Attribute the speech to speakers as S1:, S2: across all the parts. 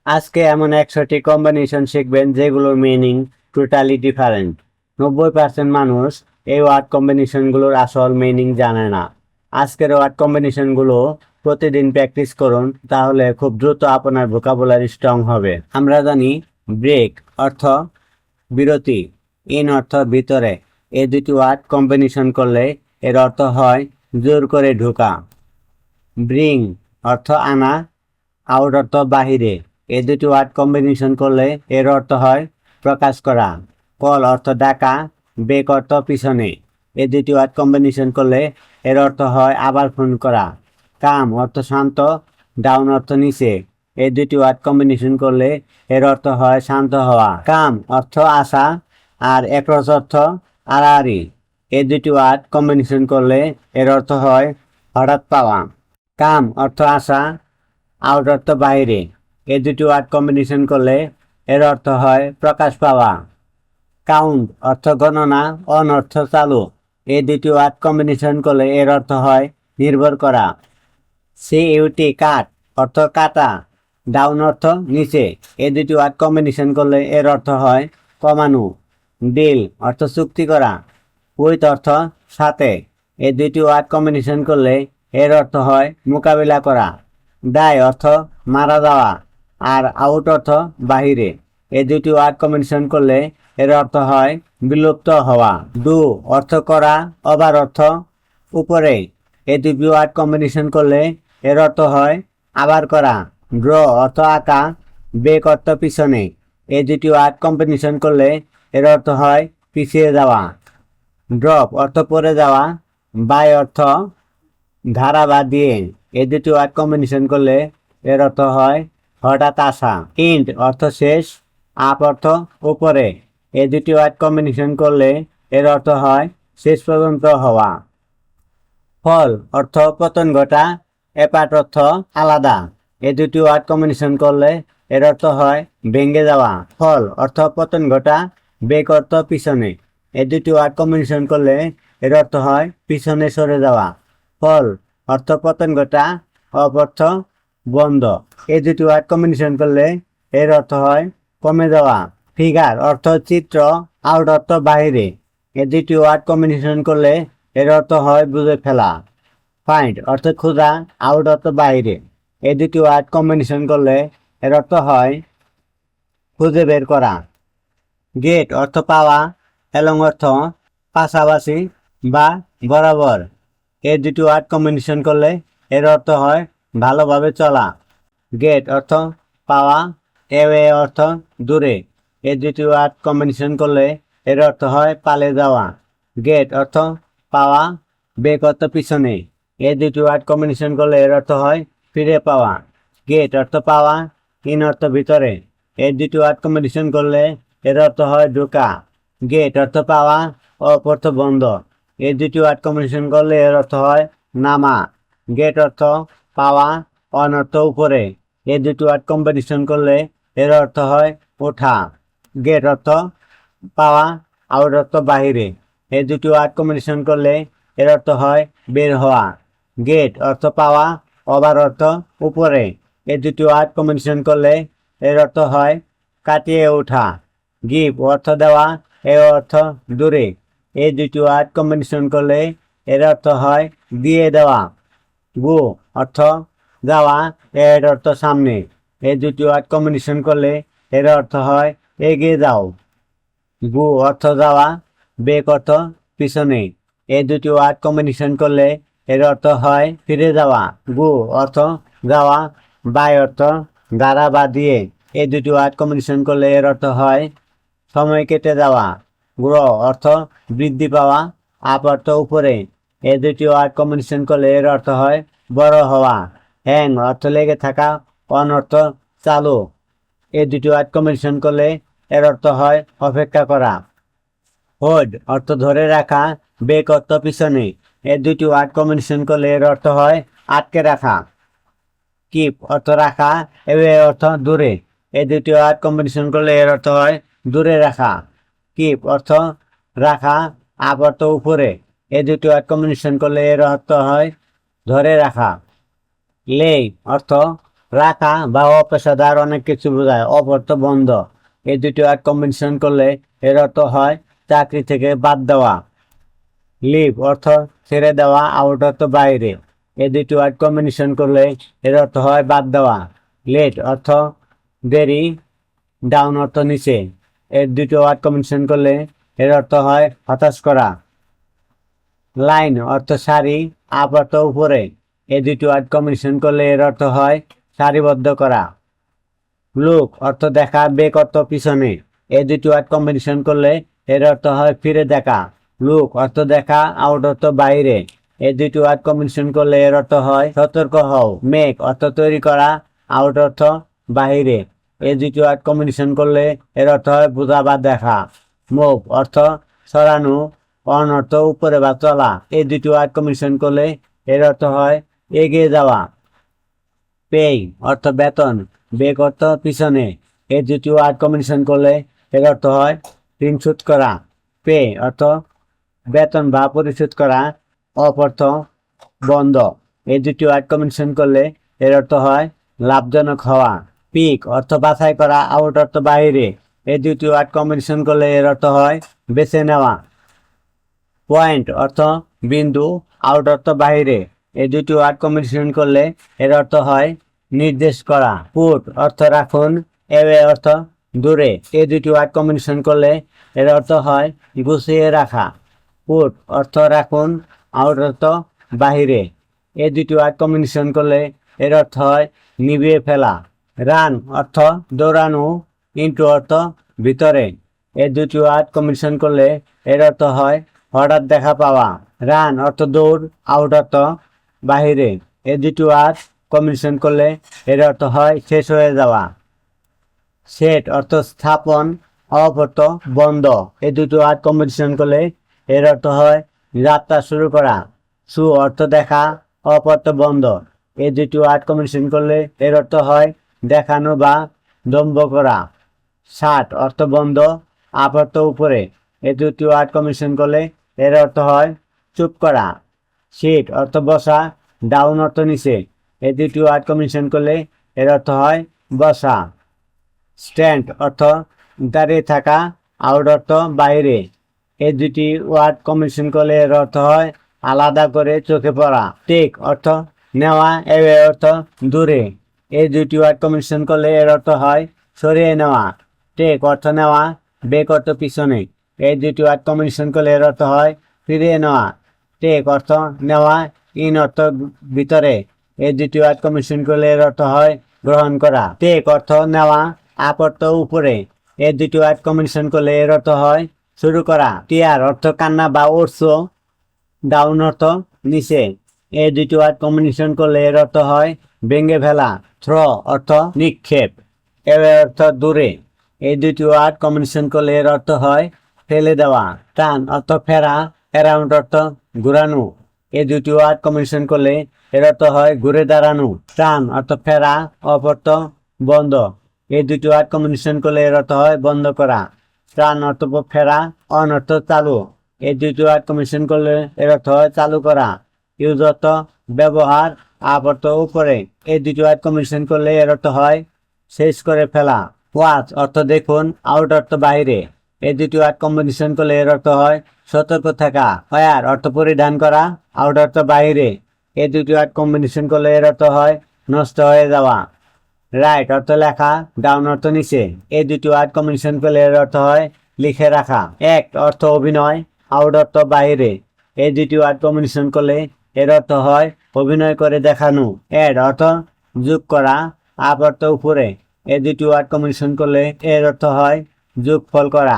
S1: আজকে এমন 100টি কম্বিনেশন শিখবেন যেগুলোর মিনিং টোটালি ডিফারেন্ট। 90% মানুষ এই ওয়ার্ড কম্বিনেশনগুলোর আসল মিনিং জানে না। আজকের ওয়ার্ড কম্বিনেশনগুলো প্রতিদিন প্র্যাকটিস করুন, তাহলে খুব দ্রুত আপনার ভোকাবুলারি স্ট্রং হবে। আমরা জানি ব্রেক অর্থ বিরতি, ইন অর্থ ভিতরে। এই দুটি ওয়ার্ড কম্বিনেশন করলে এর অর্থ হয় জোর করে ঢোকা। ব্রিং অর্থ আনা, আউট অর্থ বাহিরে। এই দুটি ওয়ার্ড কম্বিনেশন করলে এর অর্থ হয় প্রকাশ করা। কল অর্থ ডাকা, বেক অর্থ পিছনে। এই দুটি ওয়ার্ড কম্বিনেশন করলে এর অর্থ হয় আবার ফোন করা। কাম অর্থ শান্ত, ডাউন অর্থ নিচে। এই দুটি ওয়ার্ড কম্বিনেশন করলে এর অর্থ হয় শান্ত হওয়া। কাম অর্থ আসা, আর অ্যাক্রস অর্থ আড়াআড়ি। এই দুটি ওয়ার্ড কম্বিনেশন করলে এর অর্থ হয় হঠাৎ পাওয়া। কাম অর্থ আসা, আউট অর্থ বাইরে। এই দুটি ওয়ার্ড কম্বিনেশন করলে এর অর্থ হয় প্রকাশ পাওয়া। কাউন্ট অর্থ গণনা, অন অর্থ চালু। এই দুটি ওয়ার্ড কম্বিনেশন করলে এর অর্থ হয় নির্ভর করা। সিইউটি কাট অর্থ কাটা, ডাউন অর্থ নিচে। এই দুটি ওয়ার্ড কম্বিনেশন করলে এর অর্থ হয় কমানো। ডিল অর্থ চুক্তি করা, উইথ অর্থ সাথে। এই দুটি ওয়ার্ড কম্বিনেশন করলে এর অর্থ হয় মোকাবিলা করা। ডাই অর্থ মারা যাওয়া, আর আউট অর্থ বাহিরে। এই দুটি ওয়ার্ড কম্বিনেশন করলে এর অর্থ হয় বিলুপ্ত হওয়া। ডু অর্থ করা, ওভার অর্থ উপরে। এই দুটি ওয়ার্ড কম্বিনেশন করলে এর অর্থ হয় আবার করা। ড্র অর্থ আঁকা, বেক অর্থ পিছনে। এই দুটি ওয়ার্ড কম্বিনেশন করলে এর অর্থ হয় পিছিয়ে যাওয়া। ড্রপ অর্থ পড়ে যাওয়া, বাই অর্থ ধারা বা দিয়ে। এই দুটি ওয়ার্ড কম্বিনেশন করলে এর অর্থ হয় হঠাৎ আসা। ইন্ট অর্থ শেষ, আপ অর্থ উপরে। এই দুটি ওয়ার্ড কম্বিনেশন করলে এর অর্থ হয় শেষ পর্যন্ত হওয়া। ফল অর্থ পতন ঘটা, অ্যাপার্ট অর্থ আলাদা। এই দুটি ওয়ার্ড কম্বিনেশন করলে এর অর্থ হয় ভেঙে যাওয়া। ফল অর্থ পতন ঘটা, বেক অর্থ পিছনে। এই দুটি ওয়ার্ড কম্বিনেশন করলে এর অর্থ হয় পিছনে সরে যাওয়া। ফল অর্থ পতন ঘটা, অফ অর্থ বন্ধ। এই দুটি ওয়ার্ড কম্বিনেশন করলে এর অর্থ হয় কমে যাওয়া। ফিগার অর্থ চিত্র, আউট অর্থ বাইরে। এই দুটি ওয়ার্ড কম্বিনেশন করলে এর অর্থ হয় বুঝে ফেলা। ফাইন্ড অর্থ খোঁজা, আউট অর্থ বাইরে। এই দুটি ওয়ার্ড কম্বিনেশন করলে এর অর্থ হয় খুঁজে বের করা। গেট অর্থ পাওয়া, অ্যালং অর্থ পাশাপাশি বা বরাবর। এই দুটি ওয়ার্ড কম্বিনেশন করলে এর অর্থ হয় ভালোভাবে চলা। গেট অর্থ পাওয়া, এওয়ে অর্থ দূরে। এই দুটি ওয়ার্ড কম্বিনেশন করলে এর অর্থ হয় পালিয়ে যাওয়া। গেট অর্থ পাওয়া, বেক অর্থ পিছনে। এই দুটি ওয়ার্ড কম্বিনেশন করলে এর অর্থ হয় ফিরে পাওয়া। গেট অর্থ পাওয়া, ইন অর্থ ভিতরে। এই দুটি ওয়ার্ড কম্বিনেশন করলে এর অর্থ হয় ঢোকা। গেট অর্থ পাওয়া, অফ অর্থ বন্ধ। এই দুটি ওয়ার্ড কম্বিনেশন করলে এর অর্থ হয় নামা। গেট অর্থ পাওয়া, অন অর্থ উপরে। এই দুটি ওয়ার্ড কম্বিনেশন করলে এর অর্থ হয় ওঠা। গেট অর্থ পাওয়া, আউট অর্থ বাহিরে। এই দুটি ওয়ার্ড কম্বিনেশন করলে এর অর্থ হয় বের হওয়া। গেট অর্থ পাওয়া, ওভার অর্থ উপরে। এই দুটি ওয়ার্ড কম্বিনেশন করলে এর অর্থ হয় কাটিয়ে ওঠা। গিভ অর্থ দেওয়া, এ অর্থ দূরে। এই দুটি ওয়ার্ড কম্বিনেশন করলে এর অর্থ হয় দিয়ে দেওয়া। গো অর্থ যাওয়া, এর অর্থ সামনে। এই দুটি ওয়ার্ড কম্বিনেশন করলে এর অর্থ হয় এগিয়ে যাও। গো অর্থ যাওয়া, বেক অর্থ পিছনে। এই দুটি ওয়ার্ড কম্বিনেশন করলে এর অর্থ হয় ফিরে যাওয়া। গো অর্থ যাওয়া, বাই অর্থ দ্বারা বা দিয়ে। এই দুটি ওয়ার্ড কম্বিনেশন করলে এর অর্থ হয় সময় কেটে যাওয়া। গ্র অর্থ বৃদ্ধি পাওয়া, আপ অর্থ উপরে। এই দুটি ওয়ার্ড কম্বিনেশন করলে এর অর্থ হয় বড় হওয়া। হ্যাং অর্থ লেগে থাকা, অন অর্থ চালু। এই দুটি ওয়ার্ড কম্বিনেশন করলে এর অর্থ হয় অপেক্ষা করা। হোল্ড অর্থ ধরে রাখা, বেক অর্থ পিছনে। এই দুটি ওয়ার্ড কম্বিনেশন করলে এর অর্থ হয় আটকে রাখা। কিপ অর্থ রাখা, এওয়ে অর্থ দূরে। এই দুটি ওয়ার্ড কম্বিনেশন করলে এর অর্থ হয় দূরে রাখা। কিপ অর্থ রাখা, আপ অর্থ উপরে। এই দুটি ওয়ার্ড কম্বিনেশন করলে এর অর্থ হয় ধরে রাখা। লে অর্থ রাখা বা অপেশাদার অনেক কিছু বোঝায়। অফ অর্থ বন্ধ, এই দুটি ওয়ার্ড কম্বিনেশন করলে এর অর্থ হয় চাকরি থেকে বাদ দেওয়া। লিভ অর্থ ছেড়ে দেওয়া, আউট অর্থ বাইরে, এই দুটি ওয়ার্ড কম্বিনেশন করলে এর অর্থ হয় বাদ দেওয়া। লেট অর্থ দেরি, ডাউন অর্থ নিচে, এর দুটি ওয়ার্ড কম্বিনেশন করলে এর অর্থ হয় হতাশ করা। লাইন অর্থ সারি, আপ অর্থ উপরে, এই দুটি ওয়ার্ড কম্বিনেশন করলে এর অর্থ হয় সারিবদ্ধ করা। লুক অর্থ দেখা, বেক অর্থ পিছনে, এই দুটি ওয়ার্ড কম্বিনেশন করলে এর অর্থ হয় ফিরে দেখা। লুক অর্থ দেখা, আউট অর্থ বাইরে, এই দুটি ওয়ার্ড কম্বিনেশন করলে এর অর্থ হয় সতর্ক হও। মেক অর্থ তৈরি করা, আউট অর্থ বাহিরে, এই দুটি ওয়ার্ড কম্বিনেশন করলে এর অর্থ হয় বোঝা বা দেখা। মুভ অর্থ সরানো, অন অর্থ উপরে বা চলা, এই দুটি ওয়ার্ড কম্বিনেশন করলে এর অর্থ হয় এগিয়ে যাওয়া। পেই অর্থ বেতন, বেক অর্থ পিছনে, এই দুটি ওয়ার্ড কম্বিনেশন করলে এর অর্থ হয় ঋণ শোধ করা। পে অর্থ বেতন বা পরিশোধ করা, অফ অর্থ বন্ধ, এই দুটি ওয়ার্ড কম্বিনেশন করলে এর অর্থ হয় লাভজনক হওয়া। পিক অর্থ বাছাই করা, আউট অর্থ বাইরে, এই দুটি ওয়ার্ড কম্বিনেশন করলে এর অর্থ হয় বেছে নেওয়া। পয়েন্ট অর্থ বিন্দু, আউট অর্থ বাইরে, এই দুটি ওয়ার্ড কম্বিনেশন করলে এর অর্থ হয় নির্দেশ করা। পুট অর্থ রাখুন, এওয়ে অর্থ দূরে, এই দুটি ওয়ার্ড কম্বিনেশন করলে এর অর্থ হয় গুছিয়ে রাখা। পুট অর্থ রাখুন, আউট অর্থ বাহিরে, এই দুটি ওয়ার্ড কম্বিনেশন করলে এর অর্থ হয় নিভিয়ে ফেলা। রান অর্থ দৌড়ানো, ইন্টু অর্থ ভিতরে, এই দুটি ওয়ার্ড কম্বিনেশন করলে এর অর্থ হয় হঠাৎ দেখা পাওয়া। রান অর্থ দৌড়, আউট অর্থ বাহিরে, এই দুটি ওয়ার্ড কম্বিনেশন করলে এর অর্থ হয় শেষ হয়ে যাওয়া। সেট অর্থ স্থাপন, অফ অর্থ বন্ধ, এই দুটি ওয়ার্ড কম্বিনেশন করলে এর অর্থ হয় যাত্রা শুরু করা। শু অর্থ দেখা, অফ অর্থ বন্ধ, এই দুটি ওয়ার্ড কম্বিনেশন করলে এর অর্থ হয় দেখানো বা দম্ভ করা। শার্ট অর্থ বন্ধ, আপ অর্থ উপরে, এই দুটি ওয়ার্ড কম্বিনেশন করলে এর অর্থ হয় চুপ করা। সিট অর্থ বসা, ডাউন অর্থ নিচে, এই দুটি ওয়ার্ড কম্বিনেশন করলে এর অর্থ হয় বসা। স্ট্যান্ড অর্থ দাঁড়িয়ে থাকা, আউট অর্থ বাইরে, এই দুটি ওয়ার্ড কম্বিনেশন করলে এর অর্থ হয় আলাদা করে চোখে পড়া। টেক অর্থ নেওয়া, এওয়ে অর্থ দূরে, এই দুটি ওয়ার্ড কম্বিনেশন করলে এর অর্থ হয় সরিয়ে নেওয়া। টেক অর্থ নেওয়া, বেক অর্থ পিছনে, এই দুটি ওয়ার্ড কম্বিনেশন করলে এর অর্থ হয় ফিরিয়ে নেওয়া। টেক অর্থ নেওয়া, ইন অর্থ ভিতরে, এই দুটি ওয়ার্ড কম্বিনেশন করলে এর অর্থ হয় গ্রহণ করা। টেক অর্থ নেওয়া, আপ অর্থ উপরে, এই দুটি ওয়ার্ড কম্বিনেশন করলে এর অর্থ হয় শুরু করা। টিয়ার অর্থ কান্না বা উৎস, ডাউন অর্থ নিচে, এই দুটি ওয়ার্ড কম্বিনেশন করলে এর অর্থ হয় ভেঙে ফেলা। থ্র অর্থ নিক্ষেপ, এর অর্থ দূরে, এই দুটি ওয়ার্ড কম্বিনেশন করলে এর অর্থ হয় ফেলে দেওয়া। টার্ন অর্থ ফেরা, অ্যারাউন্ড অর্থ ঘুরানো, এই দুটি ওয়ার্ড কম্বিনেশন করলে এর অর্থ হয় ঘুরে দাঁড়ানো। টার্ন অর্থ ফেরা, অফ অর্থ বন্ধ, এই দুটি ওয়ার্ড কম্বিনেশন করলে এর অর্থ হয় বন্ধ করা। টার্ন অর্থ ফেরা, অন অর্থ চালু, এই দুটি ওয়ার্ড কম্বিনেশন করলে এর অর্থ হয় চালু করা। ইউজ অর্থ ব্যবহার, আপ অর্থ উপরে, এই দুটি ওয়ার্ড কম্বিনেশন করলে এর অর্থ হয় শেষ করে ফেলা। ওয়াচ অর্থ দেখুন, আউট অর্থ বাইরে, এই দুটি ওয়ার্ড কম্বিনেশন করলে এর অর্থ হয় সতর্ক থাকা। ওয়্যার অর্থ পরিধান করা, আউট অর্থ বাইরে, এই দুটি ওয়ার্ড কম্বিনেশন করলে এর অর্থ হয় নষ্ট হয়ে যাওয়া। রাইট অর্থ লেখা, ডাউন অর্থ নিচে, এই দুটি ওয়ার্ড কম্বিনেশন করলে এর অর্থ হয় লিখে রাখা। অ্যাক্ট অর্থ অভিনয়, আউট অর্থ বাইরে, এই দুটি ওয়ার্ড কম্বিনেশন করলে এর অর্থ হয় অভিনয় করে দেখানো। অ্যাড অর্থ যোগ করা, আপ অর্থ উপরে, এই দুটি ওয়ার্ড কম্বিনেশন করলে এর অর্থ হয় যোগফল করা।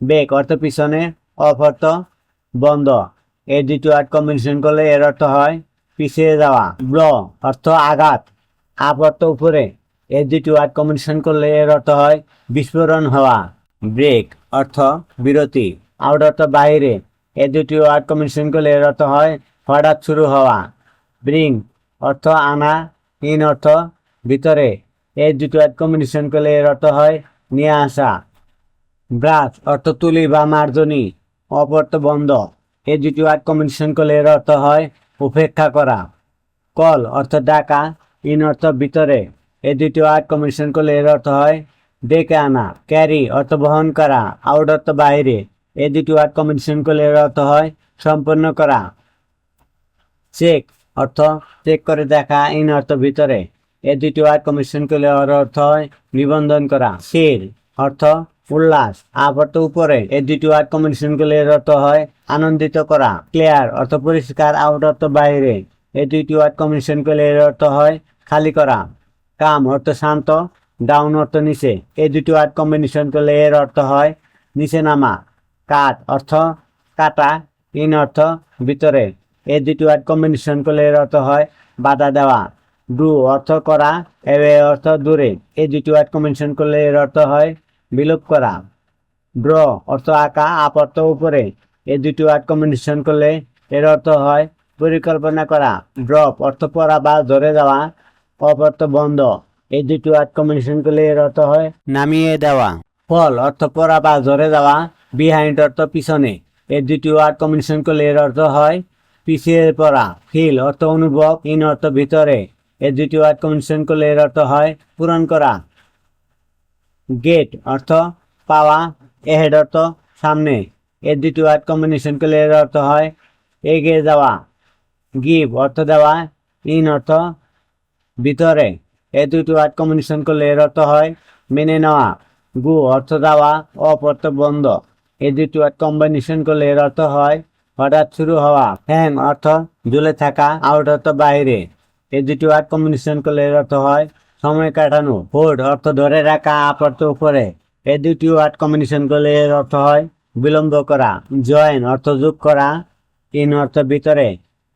S1: বেক অর্থ পিছনে, অফ অর্থ বন্ধ, এই দুটি ওয়ার্ড কম্বিনেশন করলে এর অর্থ হয় পিছিয়ে যাওয়া। ব্ল অর্থ আঘাত, আপ অর্থ উপরে, এই দুটি ওয়ার্ড কম্বিনেশন করলে এর অর্থ হয় বিস্ফোরণ হওয়া। ব্রেক অর্থ বিরতি, আউট অর্থ বাইরে, এই দুটি ওয়ার্ড কম্বিনেশন করলে এর অর্থ হয় হঠাৎ শুরু হওয়া। ব্রিং অর্থ আনা, ইন অর্থ ভিতরে, এই দুটি ওয়ার্ড কম্বিনেশন করলে এর অর্থ হয় নিয়ে আসা। ব্রাশ অর্থ তুলি বা মার্জনী, অফ অর্থ বন্ধ, এই দুটি ওয়ার্ড কম্বিনেশন করলে এর অর্থ হয় উপেক্ষা করা। কল অর্থ ডাকা, ইন অর্থ ভিতরে, এই দুটি ওয়ার্ড কম্বিনেশন করলে এর অর্থ হয় ডেকে আনা। ক্যারি অর্থ বহন করা, আউট অর্থ বাইরে, এই দুটি ওয়ার্ড কম্বিনেশন করলে এর অর্থ হয় সম্পন্ন করা। চেক অর্থ চেক করে দেখা, ইন অর্থ ভিতরে, এই দুটি ওয়ার্ড কম্বিনেশন করলে এর অর্থ হয় নিবন্ধন করা। শির অর্থ উল্লাস, আপ অর্থ উপরে, এই দুটি ওয়ার্ড কম্বিনেশন করলে এর অর্থ হয় আনন্দিত করা। ক্লিয়ার অর্থ পরিষ্কার, আউট অর্থ বাইরে, এই দুইটি ওয়ার্ড কম্বিনেশন করলে এর অর্থ হয় খালি করা। কাম অর্থ শান্ত, ডাউন অর্থ নিচে, এই দুটি ওয়ার্ড কম্বিনেশন করলে এর অর্থ হয় নিচে নামা। কাট অর্থ কাটা, ইন অর্থ ভিতরে, এই দুটি ওয়ার্ড কম্বিনেশন করলে এর অর্থ হয় বাধা দেওয়া। ডু অর্থ করা, এওয়ে অর্থ দূরে, এই দুটি ওয়ার্ড কম্বিনেশন করলে এর অর্থ হয় বিলোপ করা। ড্র অর্থ আঁকা, আপ অর্থ উপরে, এই দুটি ওয়ার্ড কম্বিনেশন করলে এর অর্থ হয় পরিকল্পনা করা। ড্রপ অর্থ পড়া বা ধরে যাওয়া, অফ অর্থ বন্ধ, এই দুটি ওয়ার্ড কম্বিনেশন করলে এর অর্থ হয় নামিয়ে দেওয়া। ফল অর্থ পড়া বা ধরে যাওয়া, বিহাইন্ড অর্থ পিছনে, এই দুটি ওয়ার্ড কম্বিনেশন করলে এর অর্থ হয় পিছিয়ে পড়া। ফিল অর্থ অনুভব, ইন অর্থ ভিতরে, এই দুটি ওয়ার্ড কম্বিনেশন করলে এর অর্থ হয় পূরণ করা। গেট অর্থ পাওয়া, এহেড অর্থ সামনে, এই দুটি ওয়ার্ড কম্বিনেশন করলে এর অর্থ হয় এগিয়ে যাওয়া। গিভ অর্থ দেওয়া, ইন অর্থ ভিতরে, এই দুটি ওয়ার্ড কম্বিনেশন করলে এর অর্থ হয় মেনে নেওয়া। গু অর্থ দেওয়া, অফ অর্থ বন্ধ, এই দুটি ওয়ার্ড কম্বিনেশন করলে এর অর্থ হয় হঠাৎ শুরু হওয়া। হ্যাং অর্থ ঝুলে থাকা, আউট অর্থ বাইরে, এই দুটি ওয়ার্ড কম্বিনেশন করলে এর অর্থ হয় সময় কাটানো। হোল্ড অর্থ ধরে রাখা, আপ অর্থ উপরে, এই দুটি ওয়ার্ড কম্বিনেশন করলে এর অর্থ হয় বিলম্ব করা। জয়েন অর্থ যোগ করা, ইন অর্থ ভিতরে,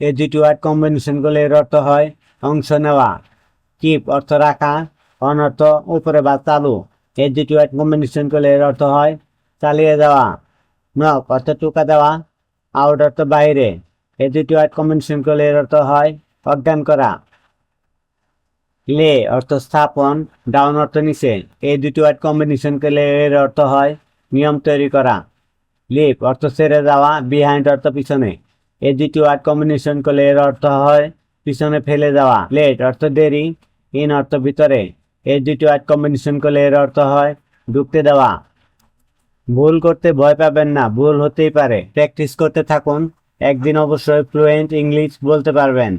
S1: এই দুটি ওয়ার্ড কম্বিনেশন করলে এর অর্থ হয় অংশ নেওয়া। কিপ অর্থ রাখা, অন অর্থ উপরে বা চালু, এই দুটি ওয়ার্ড কম্বিনেশন করলে এর অর্থ হয় চালিয়ে যাওয়া। নক অর্থ টোকা দেওয়া, আউট অর্থ বাইরে, এই দুটি ওয়ার্ড কম্বিনেশন করলে এর অর্থ হয় অজ্ঞান করা। লে অর্থ স্থাপন, ডাউন অর্থ নিচে, এই দুটি ওয়ার্ড কম্বিনেশন করলে এর অর্থ হয় নিয়ম তৈরি করা। লিপ অর্থ ছেড়ে যাওয়া, বিহাইন্ড অর্থ পিছনে, এই দুটি ওয়ার্ড কম্বিনেশন করলে এর অর্থ হয় পিছনে ফেলে যাওয়া। লেট অর্থ দেরি, ইন অর্থ ভিতরে, এই দুটি ওয়ার্ড কম্বিনেশন করলে এর অর্থ হয় ঢুকতে দেওয়া। ভুল করতে ভয় পাবেন না, ভুল হতেই পারে, প্র্যাকটিস করতে থাকুন, একদিন অবশ্যই ফ্লুয়েন্ট ইংলিশ বলতে পারবেন।